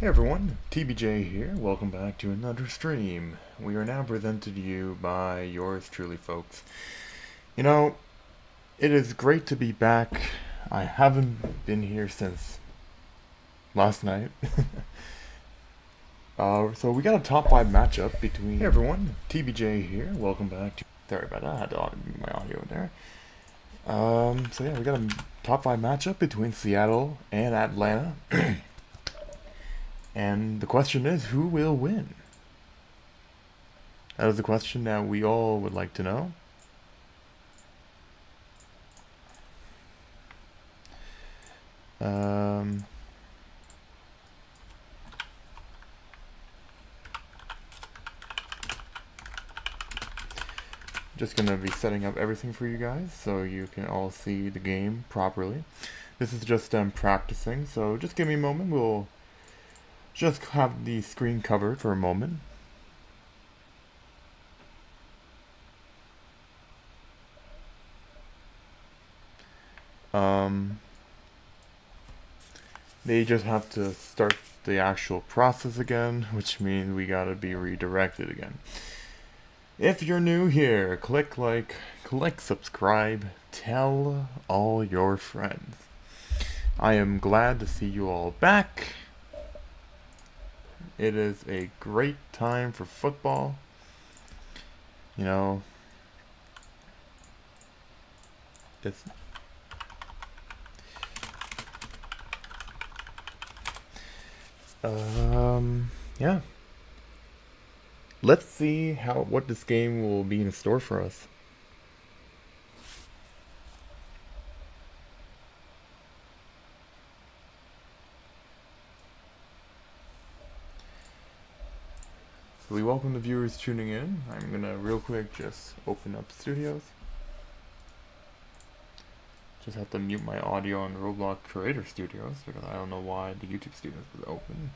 Hey everyone, TBJ here. Welcome back to another stream. We are now presented to you by yours truly, folks. You know, it is great to be back. I haven't been here since last night. So we got a top 5 matchup between... Hey everyone, TBJ here. Welcome back to... Sorry about that, I had to mute my audio there. So yeah, we got a top 5 matchup between Seattle and Atlanta. And the question is, who will win? That is the question that we all would like to know. Just gonna be setting up everything for you guys so you can all see the game properly. This is just practicing, so just give me a moment. We'll just have the screen covered for a moment. They just have to start the actual process again, which means we gotta be redirected again. If you're new here, click like, click subscribe, tell all your friends. I am glad to see you all back. It is a great time for football. You know, it's yeah. Let's see what this game will be in store for us. So we welcome the viewers tuning in. I'm gonna real quick just open up Studios. Just have to mute my audio on Roblox Creator Studios because I don't know why the YouTube Studios was open.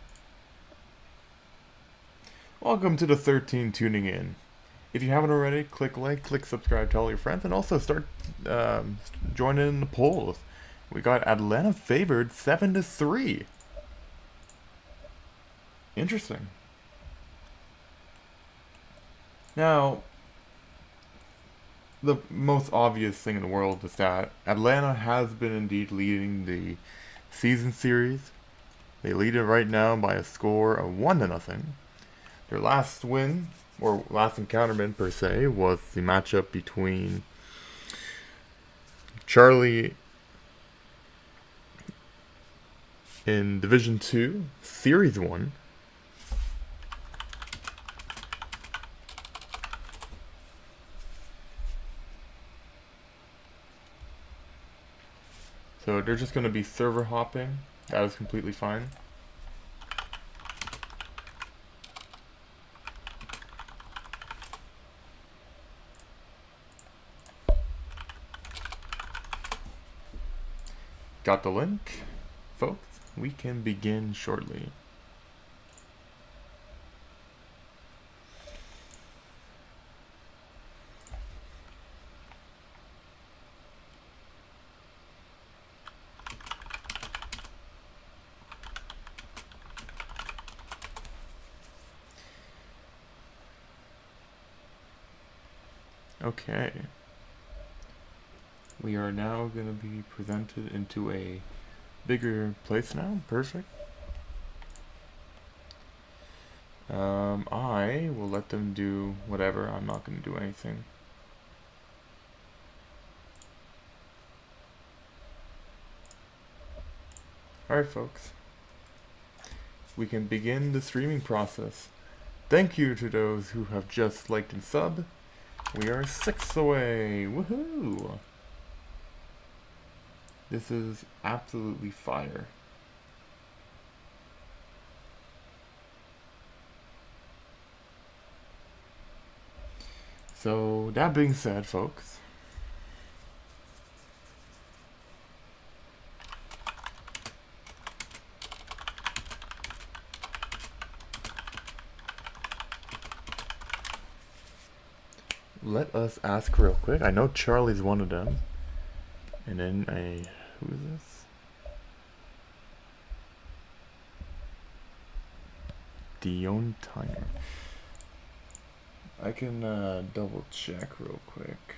Welcome to the 13 tuning in. If you haven't already, click like, click subscribe, tell all your friends, and also start joining in the polls. We got Atlanta favored 7-3. Interesting. Now, the most obvious thing in the world is that Atlanta has been indeed leading the season series. They lead it right now by a score of 1-0. Their last win, or last encounterment per se, was the matchup between Charlie in Division 2, Series 1. So they're just going to be server hopping. That is completely fine. Got the link, folks. We can begin shortly. Okay. We are now going to be presented into a bigger place now. Perfect. I will let them do whatever. I'm not going to do anything. Alright, folks. We can begin the streaming process. Thank you to those who have just liked and subbed. We are 6 away. Woohoo! This is absolutely fire. So, that being said, folks, let us ask real quick. I know Charlie's one of them. And then who is this? Dion timer. I can double check real quick.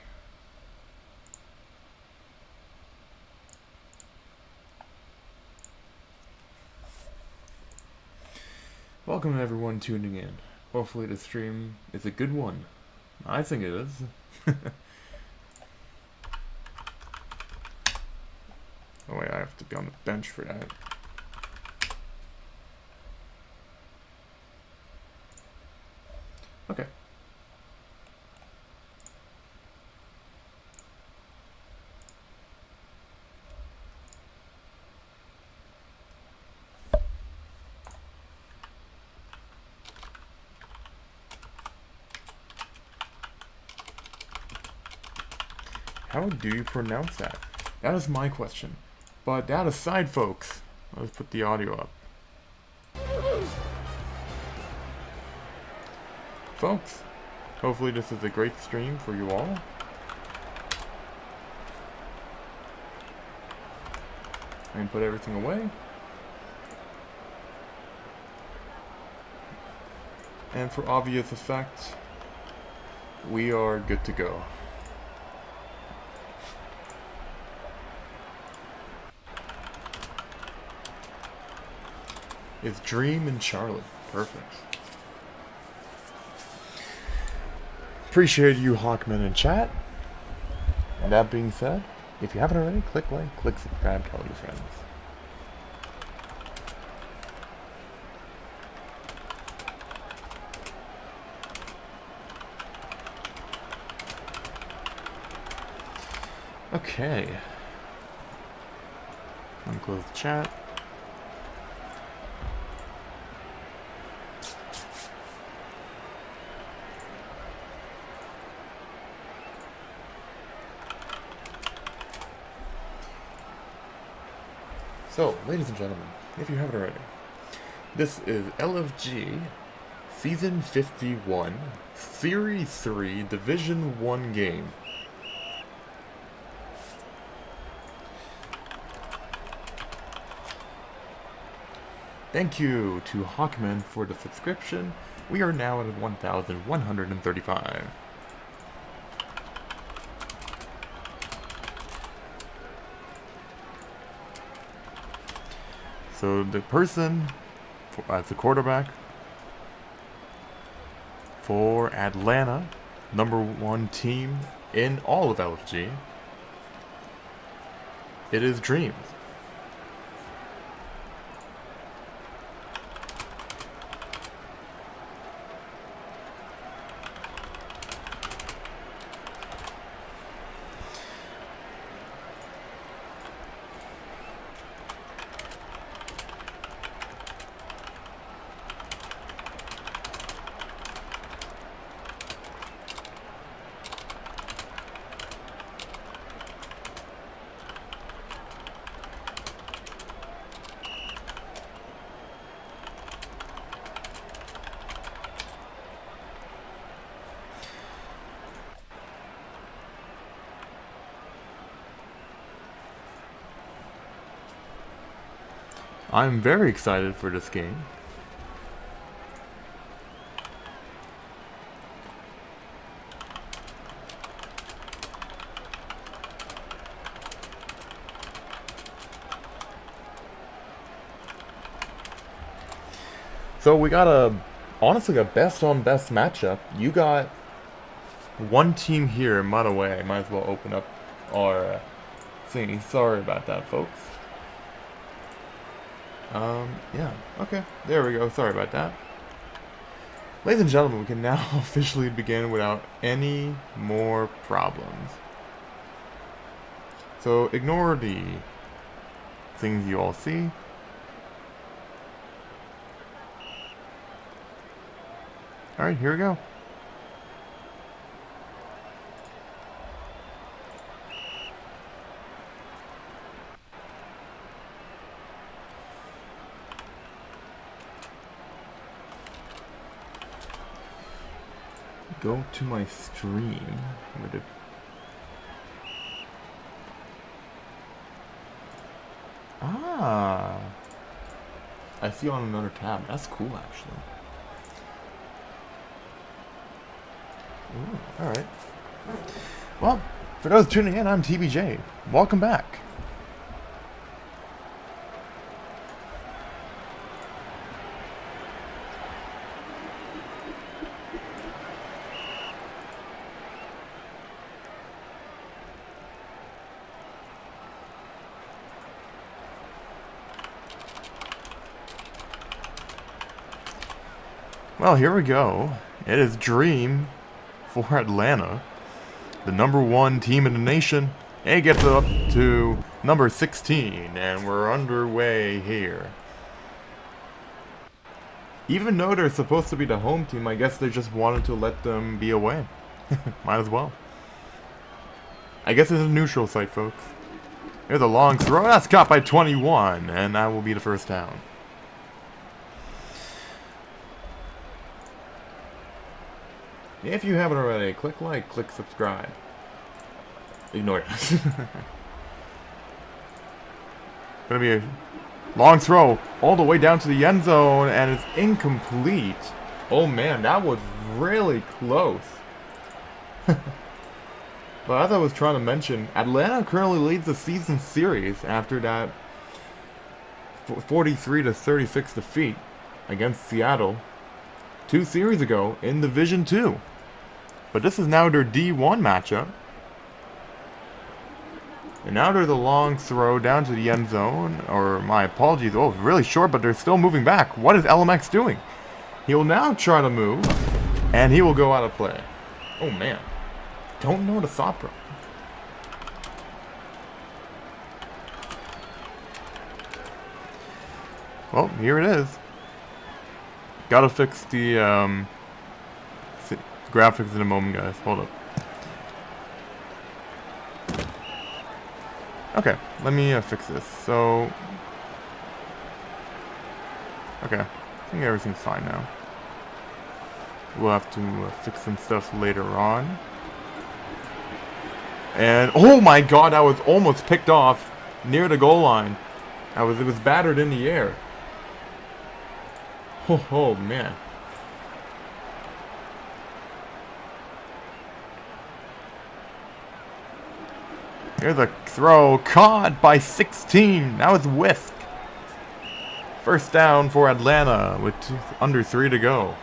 Welcome everyone tuning in. Hopefully the stream is a good one. I think it is. Oh wait, I have to be on the bench for that. Okay. How do you pronounce that? That is my question. But that aside, folks, let's put the audio up. Folks, hopefully this is a great stream for you all. I can put everything away. And for obvious effect, we are good to go. It's Dream and Charlotte. Perfect. Appreciate you, Hawkman, in chat. And that being said, if you haven't already, click like, click subscribe, tell your friends. Okay. I'm gonna close the chat. So, ladies and gentlemen, if you haven't already, this is LFG Season 51, Series 3, Division 1 game. Thank you to Hawkman for the subscription. We are now at 1,135. So the person as the quarterback for Atlanta, #1 team in all of LFG, it is Dreams. I'm very excited for this game. So we got honestly a best on best matchup. You got one team here, and by the way, I might as well open up our thingy. Sorry about that, folks. Yeah, okay, there we go, sorry about that. Ladies and gentlemen, we can now officially begin without any more problems. So, ignore the things you all see. Alright, here we go. Go to my stream. Where did... Ah! I see on another tab. That's cool, actually. Alright. Well, for those tuning in, I'm TBJ. Welcome back. Well, here we go. It is Dream for Atlanta, the #1 team in the nation. It gets up to number 16, and we're underway here. Even though they're supposed to be the home team, I guess they just wanted to let them be away. Might as well. I guess it's a neutral site, folks. Here's a long throw. That's caught by 21, and that will be the first down. If you haven't already, click like, click subscribe. Ignore it. Gonna be a long throw all the way down to the end zone, and it's incomplete. Oh man, that was really close. But as I was trying to mention, Atlanta currently leads the season series after that 43-36 defeat against Seattle 2 series ago in Division 2. But this is now their D1 matchup. And now there's a long throw down to the end zone. Or, my apologies, oh, really short, but they're still moving back. What is LMX doing? He will now try to move, and he will go out of play. Oh, man. Don't know the thought process. Well, here it is. Gotta fix the graphics in a moment, guys. Hold up. Okay, let me fix this. So, okay, I think everything's fine now. We'll have to fix some stuff later on. And oh my God, I was almost picked off near the goal line. It was battered in the air. Oh man. Here's a throw caught by 16. That was whisk. First down for Atlanta with under 3 to go.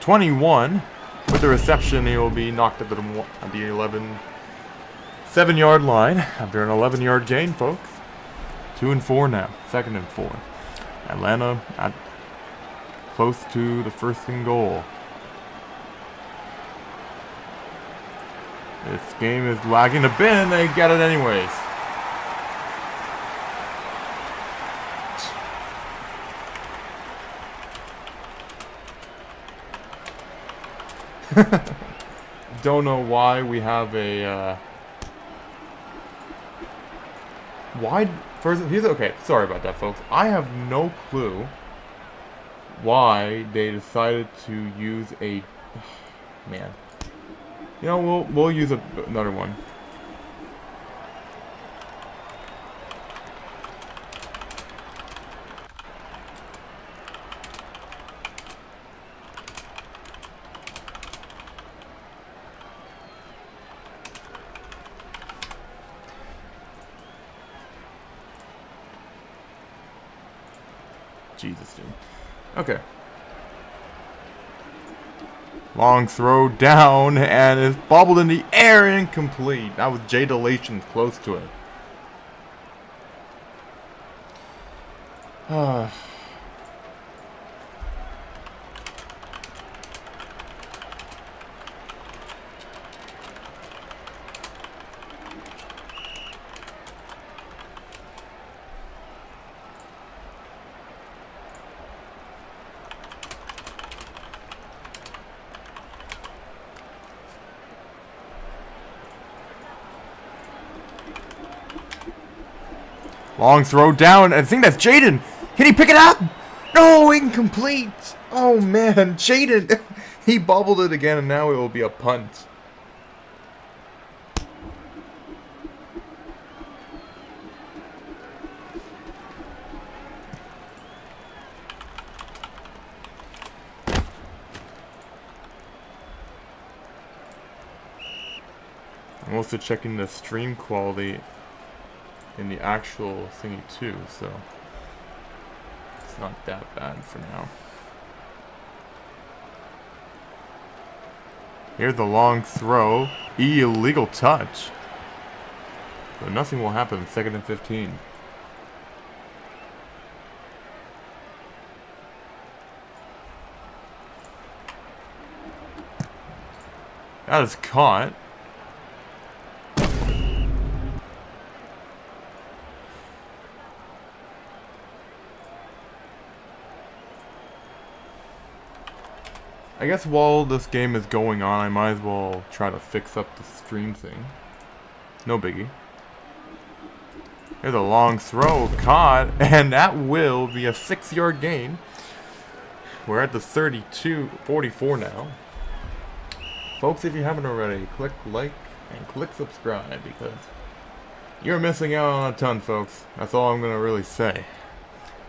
.21 with the reception. He will be knocked at the 7-yard line after an 11-yard gain, folks. 2 and 4 now. 2nd and 4. Atlanta at close to the 1st and goal. This game is lagging a bit, and they get it anyways. Don't know why we have a why first here's okay, sorry about that, folks. I have no clue why they decided to use a man. You know, we'll use another one. Jesus, dude. Okay. Long throw down, and it's bobbled in the air, incomplete. That was Jadalation close to it. Long throw down. I think that's Jaden. Can he pick it up? No, incomplete. Oh, man. Jaden. He bobbled it again, and now it will be a punt. I'm also checking the stream quality in the actual thingy too, so it's not that bad for now. Here's the long throw. Illegal touch. So nothing will happen. 2nd and 15. That is caught. I guess while this game is going on, I might as well try to fix up the stream thing. No biggie. Here's a long throw, caught, and that will be a 6-yard gain. We're at the 32-44 now. Folks, if you haven't already, click like and click subscribe because you're missing out on a ton, folks. That's all I'm going to really say.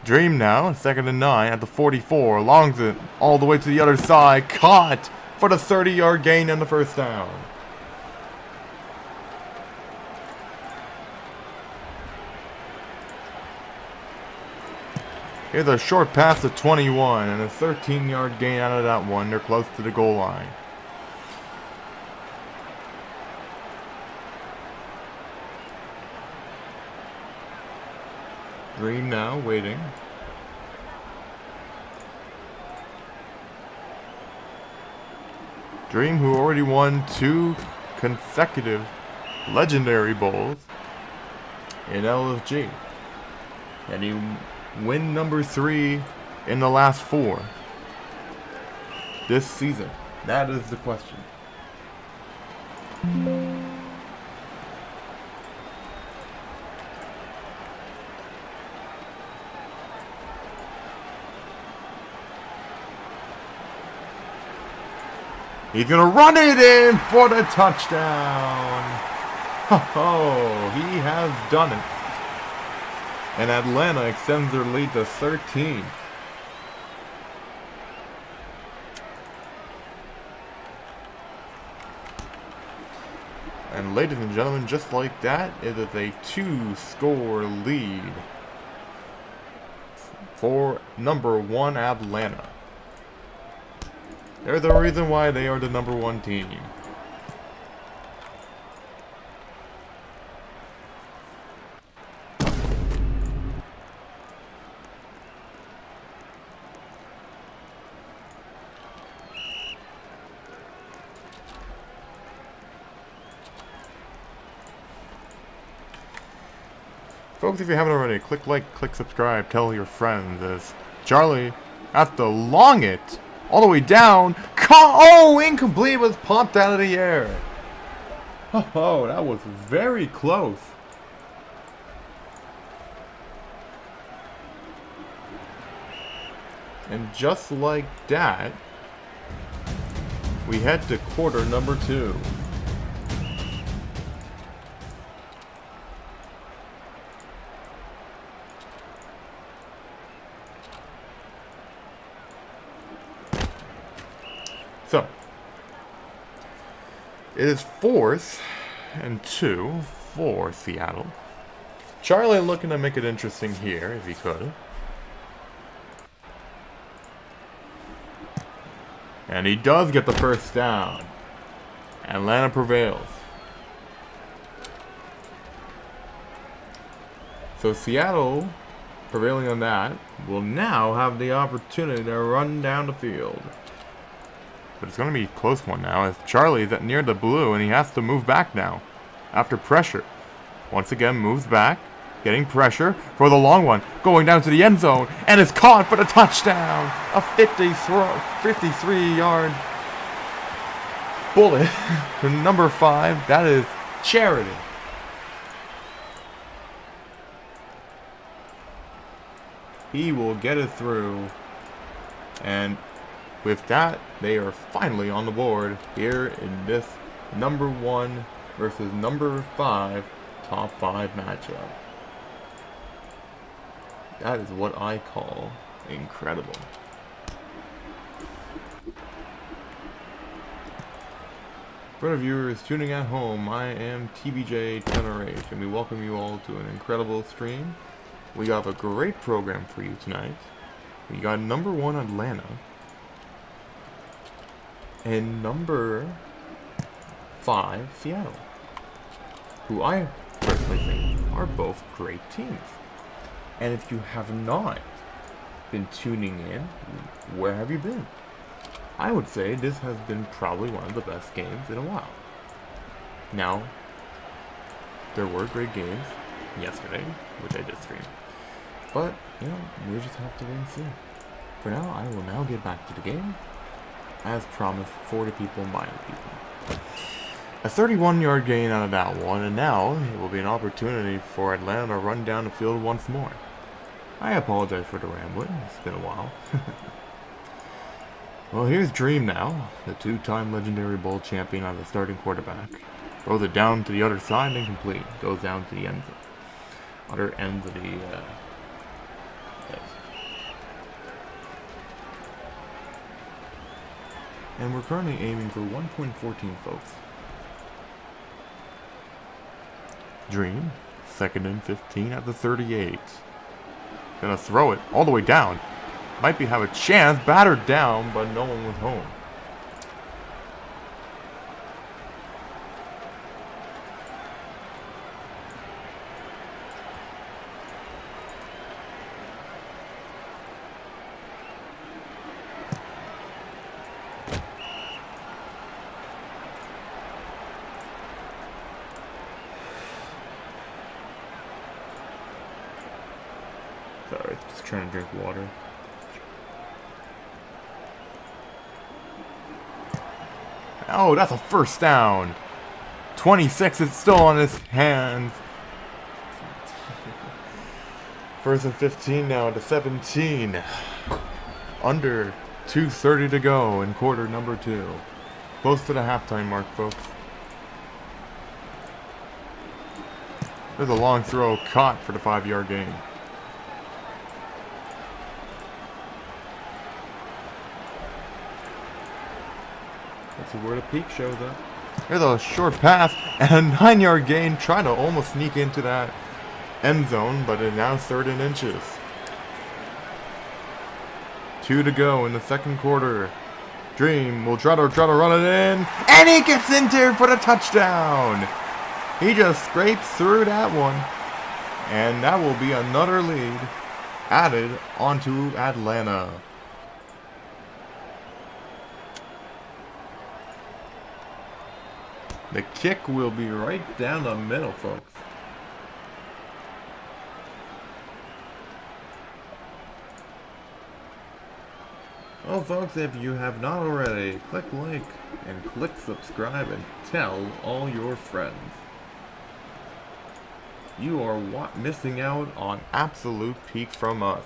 Dream now, 2nd and 9 at the 44. Longs it all the way to the other side. Caught for the 30-yard gain and the first down. Here's a short pass to 21 and a 13-yard gain out of that one. They're close to the goal line. Dream now, waiting. Dream, who already won 2 consecutive legendary bowls in LFG. And he win number 3 in the last 4 this season. That is the question. He's going to run it in for the touchdown. Oh, he has done it. And Atlanta extends their lead to 13. And ladies and gentlemen, just like that, it is a 2-score lead for number 1 Atlanta. They're the reason why they are the number 1 team. Folks, if you haven't already, click like, click subscribe, tell your friends as Charlie has to long it all the way down. Oh, incomplete, was popped out of the air. Oh, that was very close. And just like that, we head to quarter number 2. So, it is 4th and 2 for Seattle. Charlie looking to make it interesting here, if he could. And he does get the first down. Atlanta prevails. So Seattle, prevailing on that, will now have the opportunity to run down the field. But it's going to be a close one now as Charlie is near the blue and he has to move back now after pressure. Once again moves back, getting pressure for the long one, going down to the end zone, and is caught for the touchdown. A 53-yard bullet for number 5. That is Charity. He will get it through, and with that, they are finally on the board here in this number 1 versus number 5 top 5 matchup. That is what I call incredible. For the viewers tuning at home, I am TBJ Tenor8, and we welcome you all to an incredible stream. We have a great program for you tonight. We got number 1 Atlanta and number 5 Seattle, who I personally think are both great teams. And if you have not been tuning in, where have you been? I would say this has been probably one of the best games in a while. Now, there were great games yesterday, which I did stream. But, you know, we just have to wait and see. For now, I will now get back to the game, as promised, for the people, by the people. A 31-yard gain out of that one, and now it will be an opportunity for Atlanta to run down the field once more. I apologize for the rambling, it's been a while. Well, here's Dream now, the 2-time legendary bowl champion on the starting quarterback. Throws it down to the other side and complete. Goes down to the end, other end of the yes. And we're currently aiming for 1.14, folks. Dream, 2nd and 15 at the 38. Gonna throw it all the way down. Might have a chance, battered down, but no one was home. Sorry, just trying to drink water. Oh, that's a first down. 26 is still on his hands. 1st and 15 now to 17. Under 2:30 to go in quarter number 2. Close to the halftime mark, folks. There's a long throw caught for the 5-yard gain. Let's see where the peak shows up. There's a short pass and a 9-yard gain, trying to almost sneak into that end zone, but it's now 3rd and inches. 2 to go in the 2nd quarter. Dream will try to run it in, and he gets into for the touchdown. He just scrapes through that one, and that will be another lead added onto Atlanta. The kick will be right down the middle, folks. Well, folks, if you have not already, click like and click subscribe and tell all your friends. You are missing out on absolute peak from us.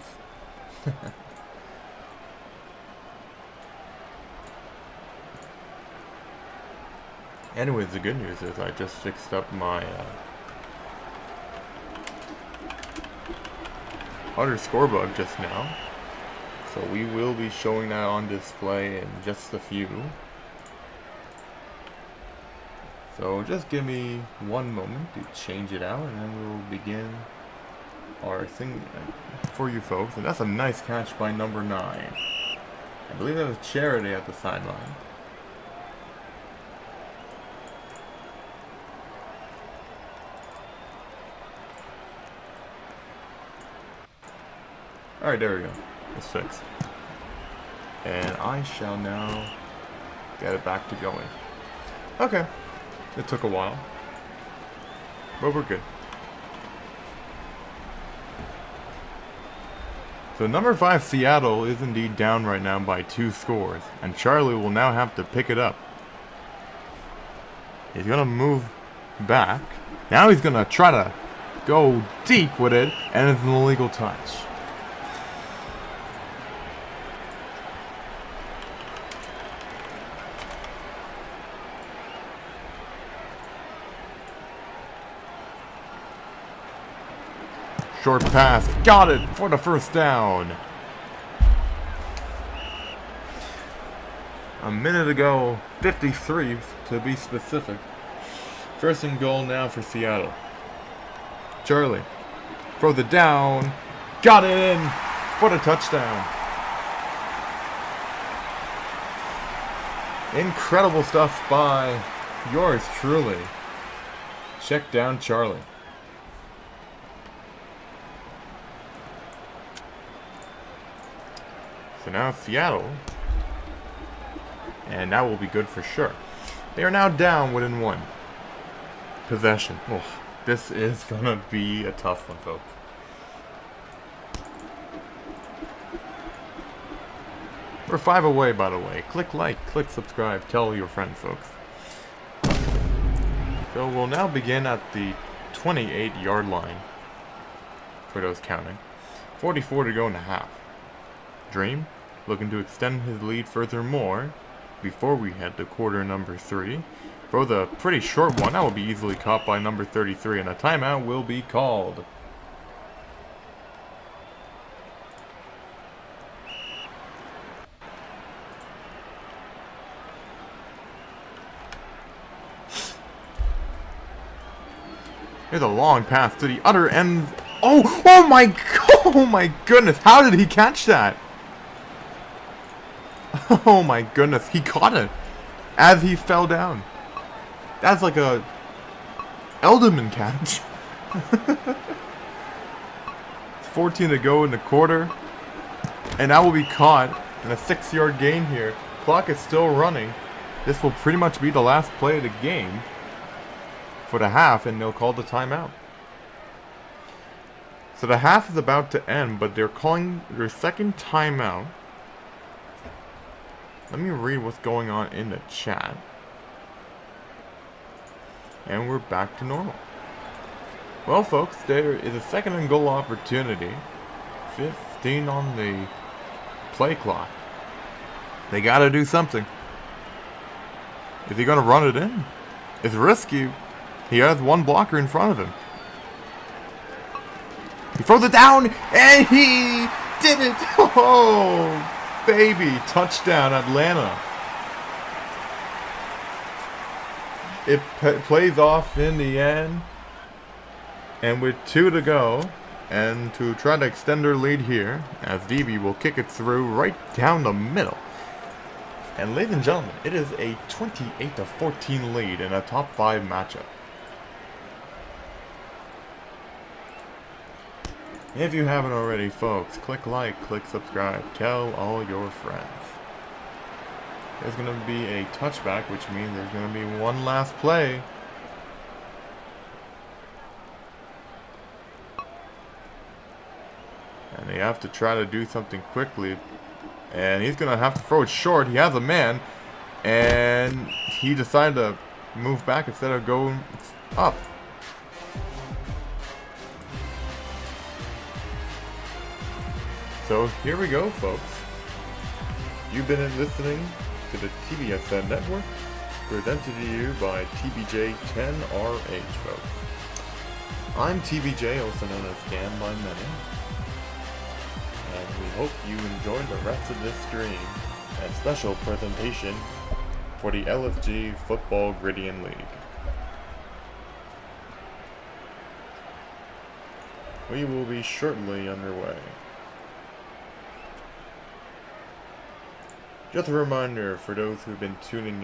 Anyways, the good news is I just fixed up my other score bug just now. So we will be showing that on display in just a few. So just give me one moment to change it out, and then we'll begin our thing for you folks. And that's a nice catch by number 9. I believe that was Charity at the sideline. Alright, there we go. It's fixed. And I shall now get it back to going. Okay. It took a while. But we're good. So number 5 Seattle is indeed down right now by 2 scores. And Charlie will now have to pick it up. He's going to move back. Now he's going to try to go deep with it. And it's an illegal touch. Short pass, got it for the first down. A minute ago, 53 to be specific. First and goal now for Seattle. Charlie. Throws it down. Got it in for the touchdown. Incredible stuff by yours truly. Check down Charlie. So now Seattle. And that will be good for sure. They are now down within one possession. Oh, this is going to be a tough one, folks. We're 5 away, by the way. Click like, click subscribe, tell your friends, folks. So we'll now begin at the 28-yard line. For those counting. 44 to go in the half. Dream, looking to extend his lead furthermore before we head to quarter number 3. Throws a pretty short one. That will be easily caught by number 33, and a timeout will be called. Here's a long pass to the other end. Oh my goodness. How did he catch that? Oh my goodness. He caught it as he fell down. That's like a Elderman catch. It's 14 to go in the quarter. And that will be caught in a 6-yard gain here. Clock is still running. This will pretty much be the last play of the game for the half, and they'll call the timeout. So the half is about to end, but they're calling their second timeout. Let me read what's going on in the chat. And we're back to normal. Well, folks, there is a second and goal opportunity. 15 on the play clock. They gotta do something. Is he gonna run it in? It's risky. He has one blocker in front of him. He throws it down, and he did it! Oh, baby, touchdown, Atlanta. It plays off in the end, and with 2 to go, and to try to extend their lead here, as DB will kick it through right down the middle. And ladies and gentlemen, it is a 28-14 lead in a top 5 matchup. If you haven't already, folks, click like, click subscribe, tell all your friends. There's going to be a touchback, which means there's going to be one last play. And they have to try to do something quickly. And he's going to have to throw it short. He has a man. And he decided to move back instead of going up. So here we go, folks. You've been listening to the TBSN network, presented to you by TBJ10RH, folks. I'm TBJ, also known as Scam by many. And we hope you enjoyed the rest of this stream, a special presentation for the LFG Football Gridiron League. We will be shortly underway. Just a reminder for those who've been tuning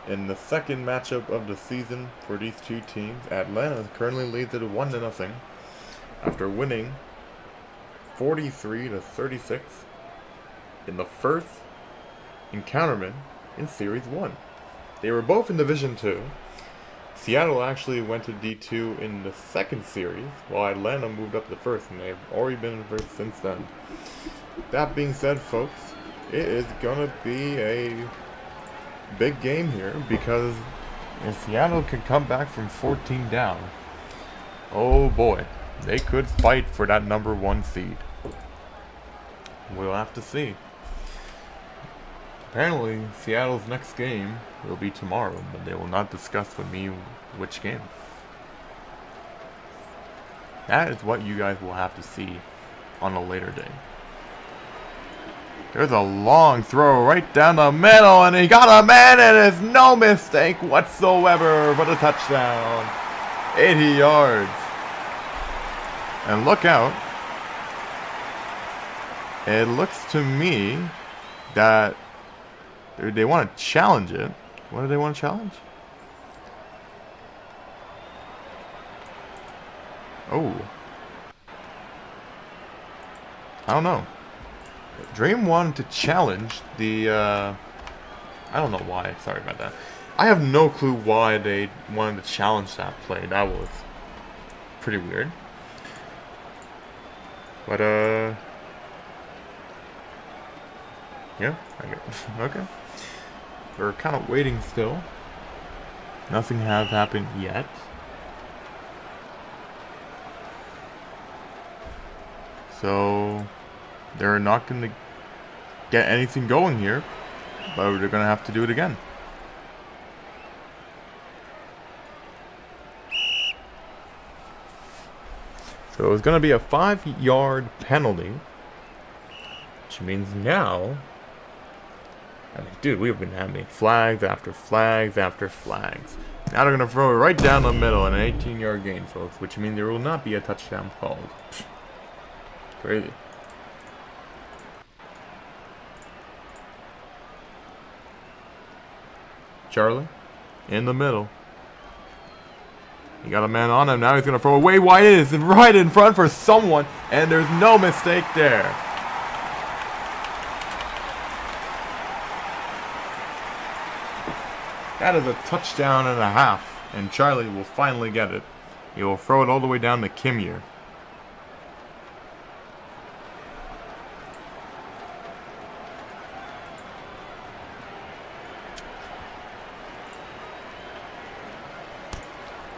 in the second matchup of the season for these two teams, Atlanta currently leads it 1-0 after winning 43-36 in the first encounterment in Series 1. They were both in Division 2. Seattle actually went to D2 in the second series, while Atlanta moved up to first, and they've already been in first since then. That being said, folks, it is gonna be a big game here, because if Seattle can come back from 14 down, oh boy, they could fight for that number 1 seed. We'll have to see. Apparently, Seattle's next game will be tomorrow, but they will not discuss with me which game. That is what you guys will have to see on a later day. There's a long throw right down the middle, and he got a man, and it's no mistake whatsoever for the touchdown. 80 yards. And look out. It looks to me that they want to challenge it. What do they want to challenge? Oh. I don't know. Dream wanted to challenge the, I don't know why. Sorry about that. I have no clue why they wanted to challenge that play. That was pretty weird. But, yeah, I guess. Okay. We're kind of waiting still. Nothing has happened yet. So they're not going to get anything going here, but they're going to have to do it again. So it's going to be a 5-yard penalty, which means now, I mean, dude, we've been having flags after flags after flags. Now they're going to throw it right down the middle and an 18-yard gain, folks, which means there will not be a touchdown called. Crazy. Charlie, in the middle. He got a man on him. Now he's going to throw away wide. It is right in front for someone, and there's no mistake there. That is a touchdown and a half, and Charlie will finally get it. He will throw it all the way down to Kimyer.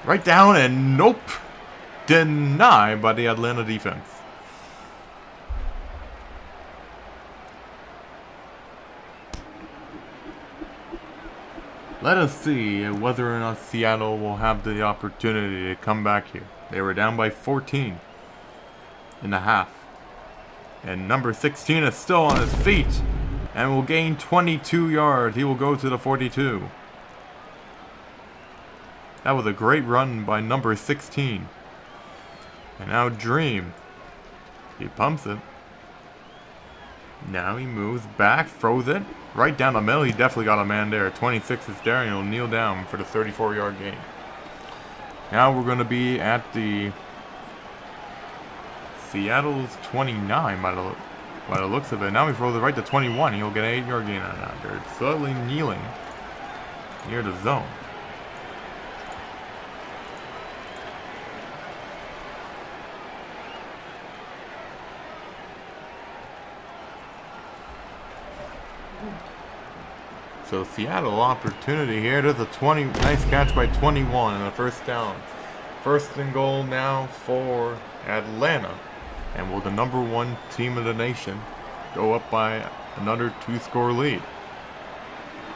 Right down, and nope. Denied by the Atlanta defense. Let us see whether or not Seattle will have the opportunity to come back here. They were down by 14 and a half. And number 16 is still on his feet and will gain 22 yards. He will go to the 42. That was a great run by number 16. And now Dream. He pumps it. Now he moves back, throws it. Right down the middle. He definitely got a man there. 26 is there, and he'll kneel down for the 34-yard gain. Now we're going to be at the Seattle's 29 by the looks of it. Now he throws it right to 21. He'll get an 8-yard gain on that. They're slowly kneeling near the zone. So Seattle opportunity here. There's a nice catch by 21 and a first down. First and goal now for Atlanta. And will the number 1 team of the nation go up by another 2-score lead?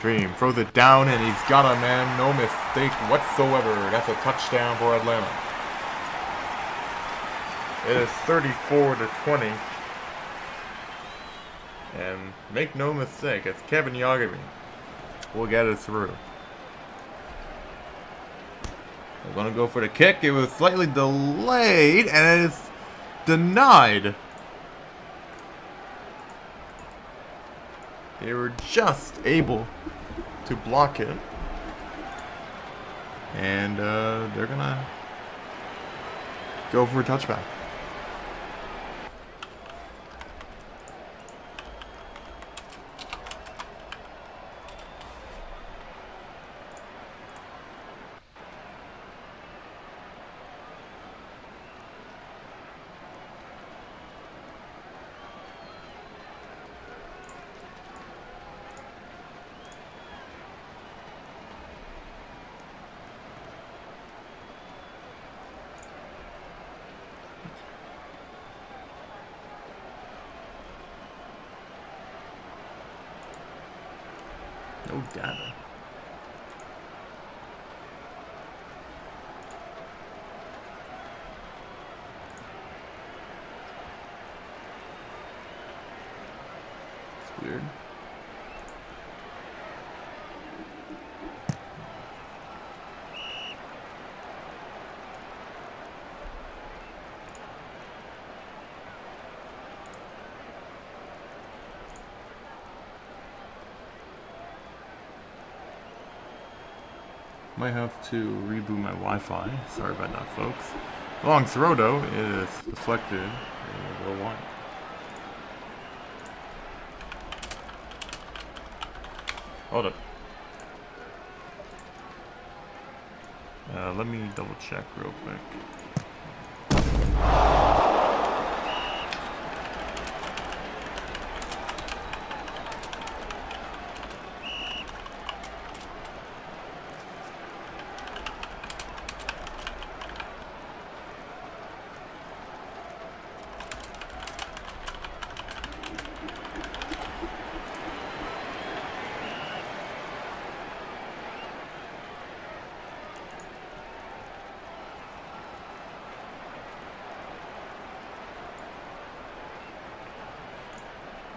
Dream throws it down and he's got a man. No mistake whatsoever. That's a touchdown for Atlanta. It is 34-20. And make no mistake, it's Kevin Yagami. We'll get it through. We're going to go for the kick. It was slightly delayed, and it is denied. They were just able to block it. And they're going to go for a touchback. No data. weird. Might have to reboot my Wi-Fi. Sorry about that, folks. Long throw though, it is deflected. And we'll go one. Hold up. Let me double check real quick.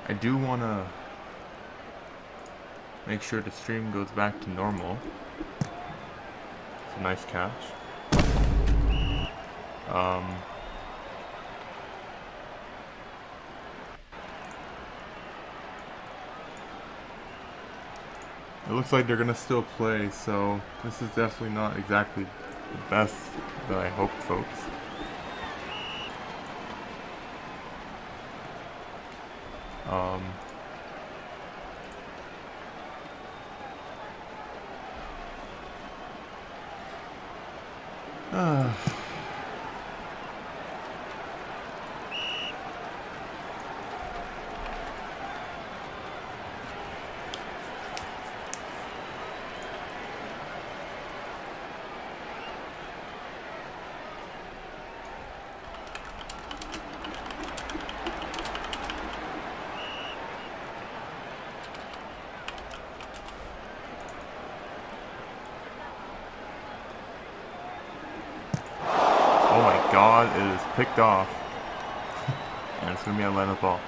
I do want to make sure the stream goes back to normal. It's a nice catch. It looks like they're gonna still play, so this is definitely not exactly the best that I hope, folks. Oh my god, it is picked off. And it's gonna be a lineup ball.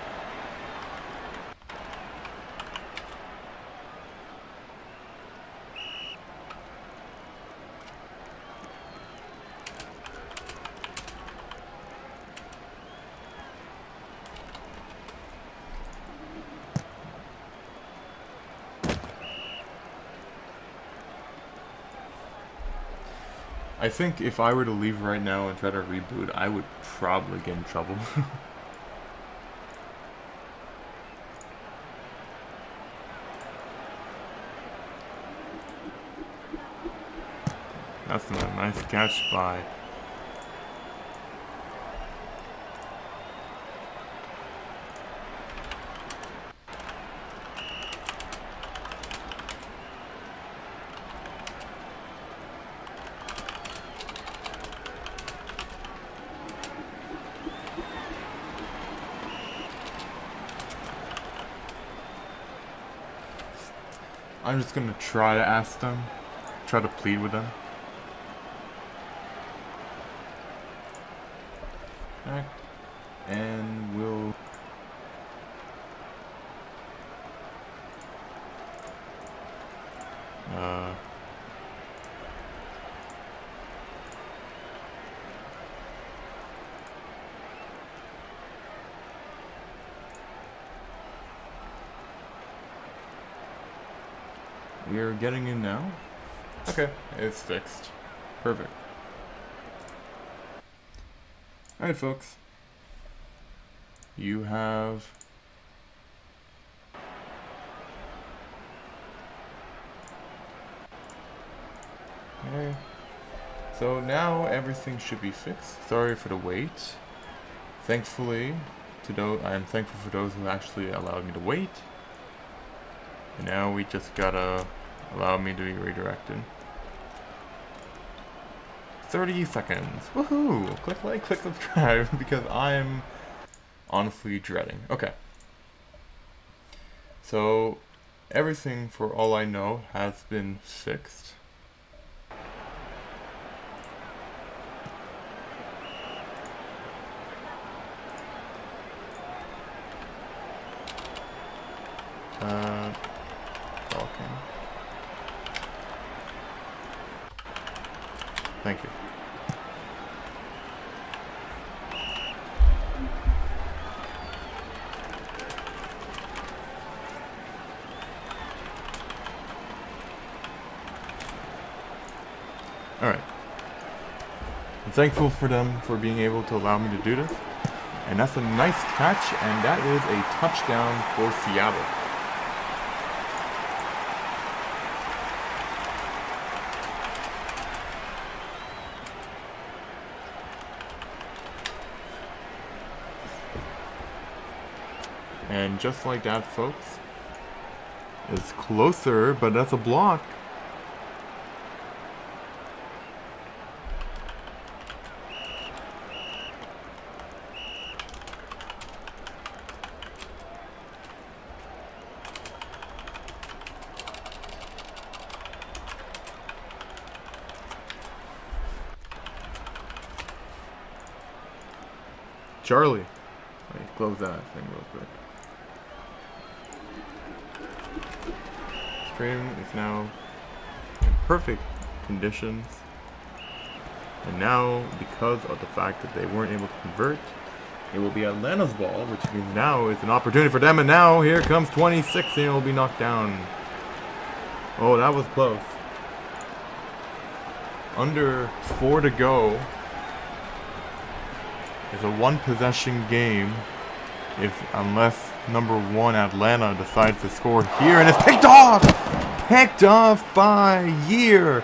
I think if I were to leave right now and try to reboot, I would probably get in trouble. That's a nice catch by... I'm just gonna try to ask them, try to plead with them. Alright, and we'll... We are getting in now. Okay, it's fixed. Perfect. Alright, folks. You have... Okay. So now everything should be fixed. Sorry for the wait. Thankfully, I'm thankful for those who actually allowed me to wait. And now we just gotta allow me to be redirected. 30 seconds. Woohoo! Click like, click subscribe, because I'm honestly dreading. Okay. So, everything, for all I know, has been fixed. Talking. Thank you. Alright. I'm thankful for them for being able to allow me to do this. And that's a nice catch, and that is a touchdown for Seattle. And just like that, folks, it's closer, but that's a block. Charlie. Wait, close that thing real quick. Stream is now in perfect conditions. And now, because of the fact that they weren't able to convert, it will be Atlanta's ball, which means now is an opportunity for them. And now, here comes 26, and it will be knocked down. Oh, that was close. Under 4 to go. It's a one-possession game, unless number 1 Atlanta decides to score here, and it's picked off! Picked off by Year!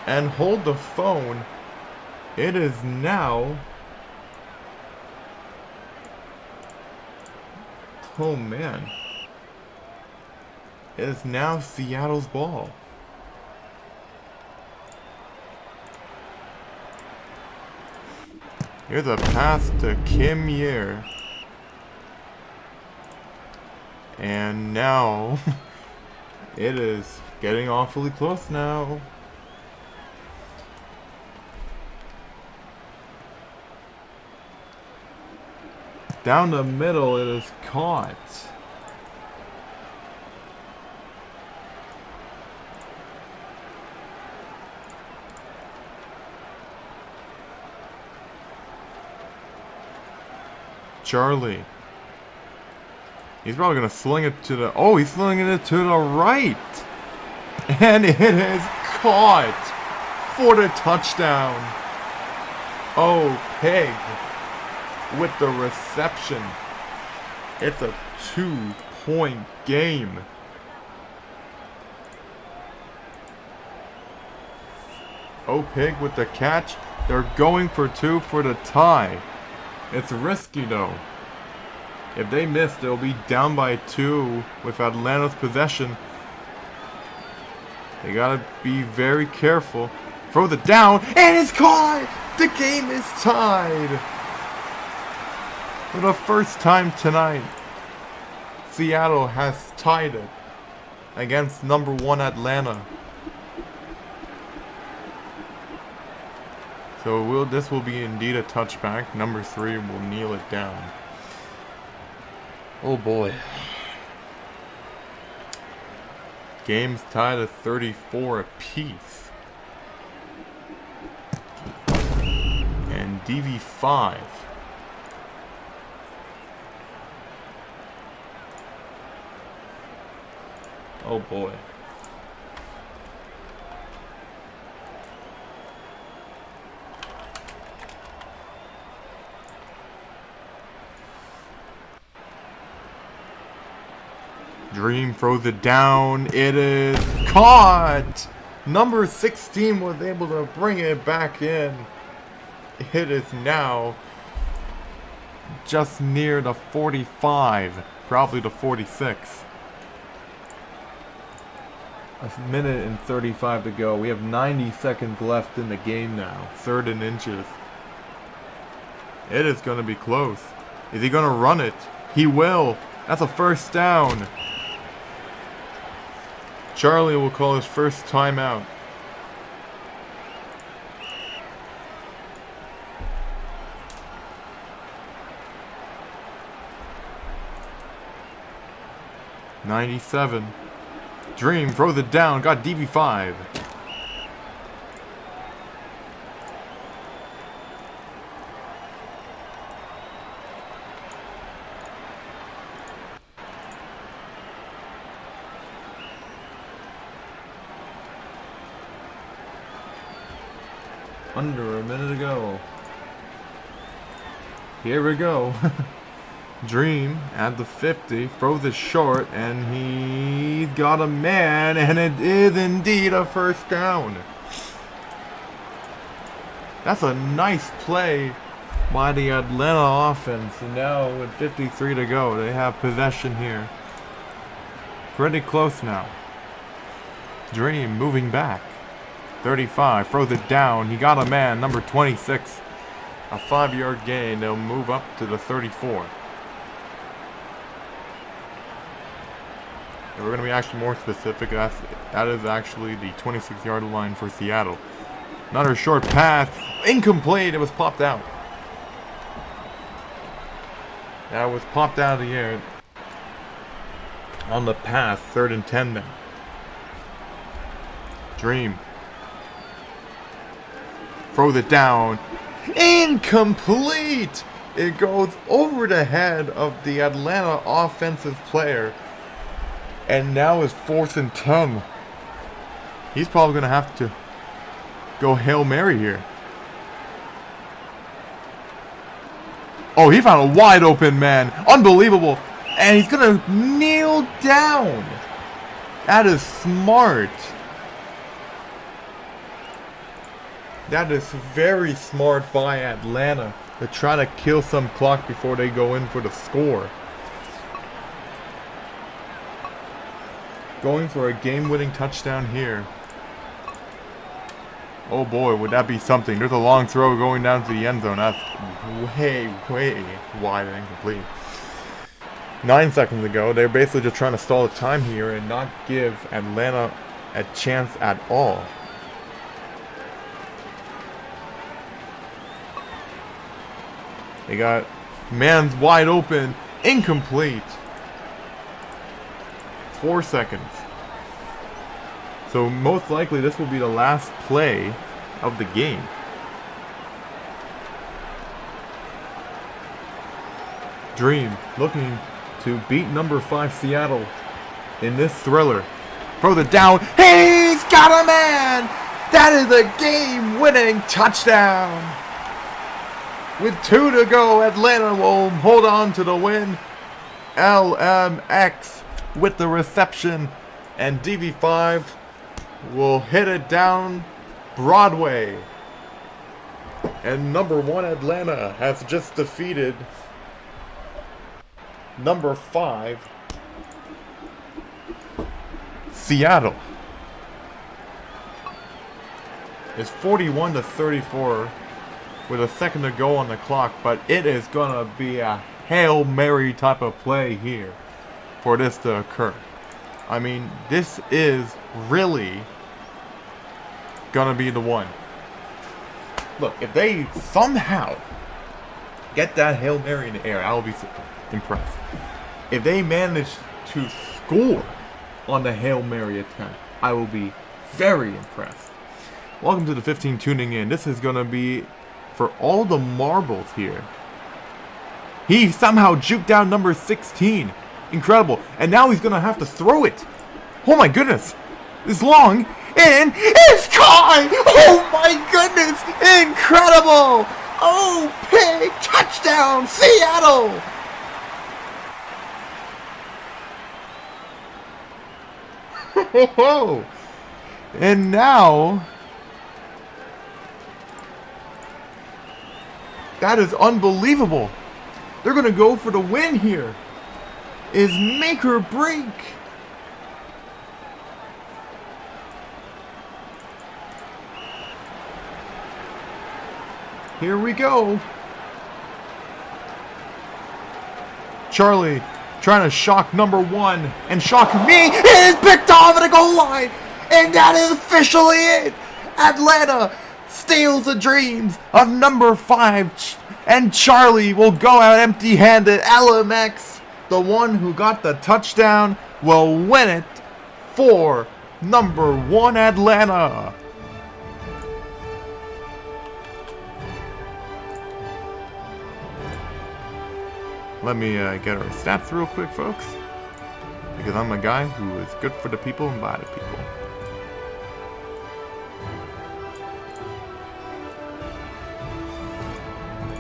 And hold the phone. It is now... Oh man. It is now Seattle's ball. Here's a pass to Kim Year. And now, it is getting awfully close now. Down the middle, it is caught. Charlie. He's probably going to sling it to the... Oh, he's slinging it to the right. And it is caught for the touchdown. Oh, Pig with the reception. It's a 2-point game. Oh, Pig with the catch. They're going for 2 for the tie. It's risky though. If they miss, they'll be down by 2 with Atlanta's possession. They gotta be very careful. Throw the down, and it's caught! The game is tied! For the first time tonight, Seattle has tied it against number 1 Atlanta. So this will be indeed a touchback. Number 3 will kneel it down. Oh boy. Game's tied at 34 apiece. And DV5. Oh boy. Dream throws it down. It is caught! Number 16 was able to bring it back in. It is now just near the 45, probably the 46. A minute and 35 to go. We have 90 seconds left in the game now. 3rd and inches. It is going to be close. Is he going to run it? He will. That's a first down. Charlie will call his first timeout. 97. Dream throws it down. Got DB5. Under a minute ago. Here we go. Dream at the 50, throws it short, and he's got a man, and it is indeed a first down. That's a nice play by the Atlanta offense. And now with 53 to go, they have possession here. Pretty close now. Dream moving back. 35, throws it down. He got a man, number 26. A 5-yard gain. They'll move up to the 34. And we're going to be actually more specific. That is actually the 26-yard line for Seattle. Another short pass. Incomplete. It was popped out. That was popped out of the air. On the pass. 3rd and 10 now. Dream. Throws it down. Incomplete! It goes over the head of the Atlanta offensive player. And now it's 4th and 10. He's probably going to have to go Hail Mary here. Oh, he found a wide open man. Unbelievable. And he's going to kneel down. That is smart. That is very smart by Atlanta to try to kill some clock before they go in for the score. Going for a game-winning touchdown here. Oh boy, would that be something. There's a long throw going down to the end zone. That's way wide and incomplete. 9 seconds ago, they're basically just trying to stall the time here and not give Atlanta a chance at all. They got man's wide open, incomplete. 4 seconds. So most likely this will be the last play of the game. Dream looking to beat number 5 Seattle in this thriller. Throws it down. He's got a man! That is a game-winning touchdown! With 2 to go, Atlanta will hold on to the win. LMX with the reception, and DB5 will hit it down Broadway. And number 1 Atlanta has just defeated number 5 Seattle. It's 41 to 34 with a second to go on the clock, but it is gonna be a Hail Mary type of play here for this to occur. I mean, this is really gonna be the one. Look, if they somehow get that Hail Mary in the air, I'll be impressed. If they manage to score on the Hail Mary attempt, I will be very impressed. Welcome to the 15 tuning in. This is gonna be for all the marbles here. He somehow juked down number 16. Incredible. And now he's gonna have to throw it. Oh my goodness. It's long. And it's caught! Oh my goodness! Incredible! Oh, pig! Touchdown! Seattle! And now, that is unbelievable. They're going to go for the win here. Is make or break. Here we go. Charlie trying to shock number 1 and shock me. It is picked off at the goal line. And that is officially it. Atlanta steals the dreams of number 5. And Charlie will go out empty-handed. LMX, the one who got the touchdown, will win it for #1 Atlanta. Let me get our stats real quick, folks, because I'm a guy who is good for the people and by the people.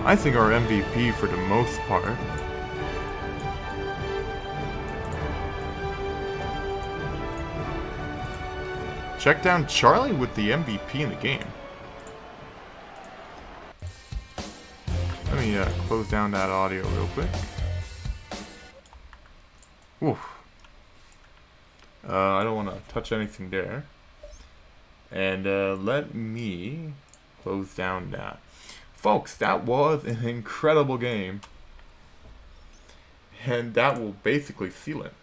I think our MVP for the most part check down Charlie with the MVP in the game. Let me close down that audio real quick. Oof. I don't want to touch anything there. And let me close down that. Folks, that was an incredible game. And that will basically seal it.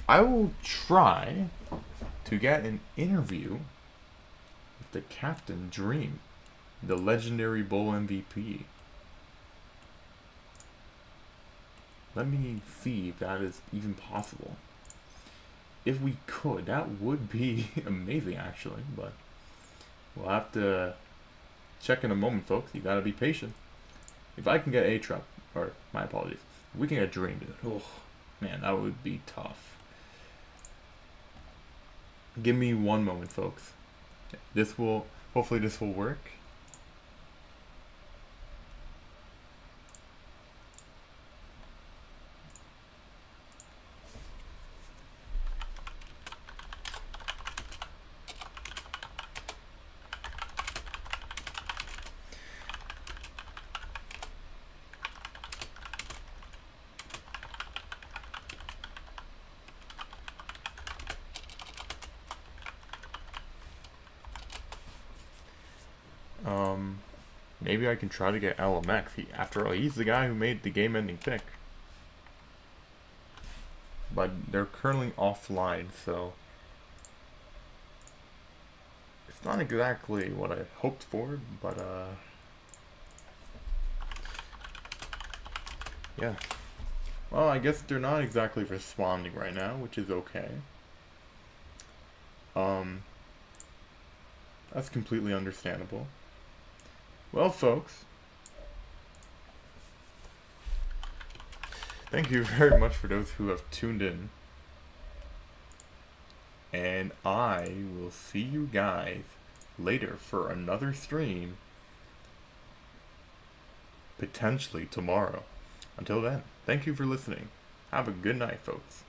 I will try to get an interview with the Captain Dream, the legendary Bowl MVP. Let me see if that is even possible. If we could, that would be amazing actually, but we'll have to check in a moment, folks. You gotta be patient. If I can get A-Truck, or my apologies, if we can get Dream, dude, oh man, that would be tough. Give me one moment, folks. Hopefully this will work. Maybe I can try to get LMX. After all, he's the guy who made the game-ending pick. But they're currently offline, so it's not exactly what I hoped for, but yeah. Well, I guess they're not exactly responding right now, which is okay. That's completely understandable. Well, folks, thank you very much for those who have tuned in. And I will see you guys later for another stream, potentially tomorrow. Until then, thank you for listening. Have a good night, folks.